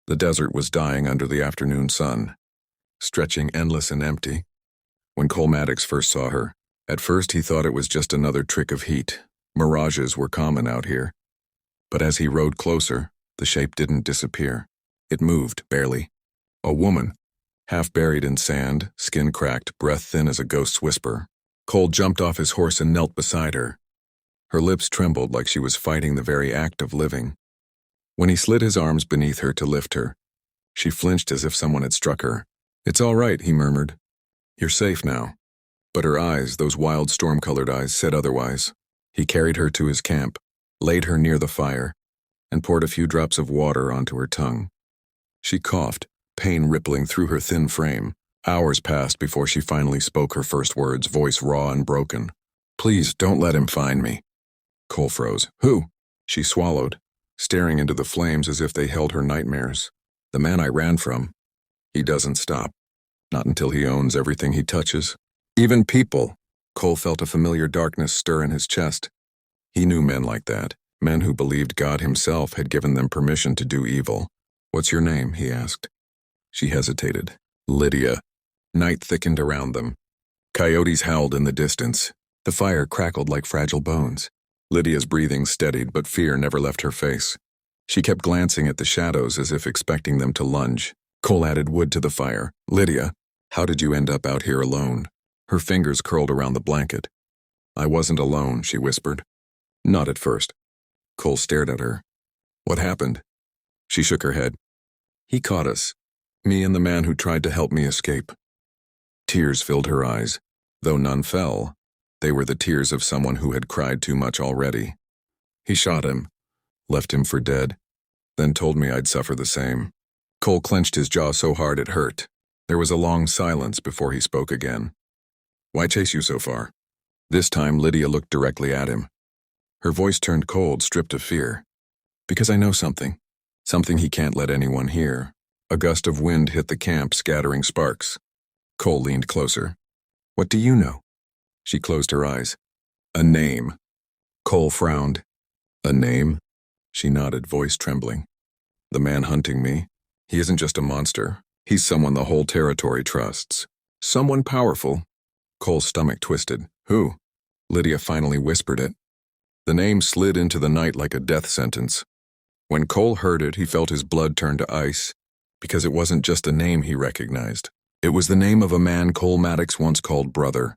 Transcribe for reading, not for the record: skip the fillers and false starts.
The desert was dying under the afternoon sun, stretching endless and empty. When Cole Maddox first saw her, at first he thought it was just another trick of heat. Mirages were common out here. But as he rode closer, the shape didn't disappear. It moved, barely. A woman, half buried in sand, skin cracked, breath thin as a ghost's whisper. Cole jumped off his horse and knelt beside her. Her lips trembled like she was fighting the very act of living. When he slid his arms beneath her to lift her, she flinched as if someone had struck her. "It's all right," he murmured. "You're safe now." But her eyes, those wild storm-colored eyes, said otherwise. He carried her to his camp, laid her near the fire, and poured a few drops of water onto her tongue. She coughed, pain rippling through her thin frame. Hours passed before she finally spoke her first words, voice raw and broken. "Please, don't let him find me." Cole froze. "Who?" She swallowed, staring into the flames as if they held her nightmares. "The man I ran from. He doesn't stop. Not until he owns everything he touches. Even people." Cole felt a familiar darkness stir in his chest. He knew men like that, men who believed God himself had given them permission to do evil. "What's your name?" he asked. She hesitated. "Lydia." Night thickened around them. Coyotes howled in the distance. The fire crackled like fragile bones. Lydia's breathing steadied, but fear never left her face. She kept glancing at the shadows as if expecting them to lunge. Cole added wood to the fire. "Lydia, how did you end up out here alone?" Her fingers curled around the blanket. "I wasn't alone," she whispered. "Not at first." Cole stared at her. "What happened?" She shook her head. "He caught us. Me and the man who tried to help me escape." Tears filled her eyes. Though none fell, they were the tears of someone who had cried too much already. "He shot him, left him for dead, then told me I'd suffer the same." Cole clenched his jaw so hard it hurt. There was a long silence before he spoke again. "Why chase you so far?" This time Lydia looked directly at him. Her voice turned cold, stripped of fear. "Because I know something. Something he can't let anyone hear." A gust of wind hit the camp, scattering sparks. Cole leaned closer. "What do you know?" She closed her eyes. "A name." Cole frowned. "A name?" She nodded, voice trembling. "The man hunting me. He isn't just a monster. He's someone the whole territory trusts. Someone powerful." Cole's stomach twisted. "Who?" Lydia finally whispered it. The name slid into the night like a death sentence. When Cole heard it, he felt his blood turn to ice, because it wasn't just a name he recognized. It was the name of a man Cole Maddox once called brother.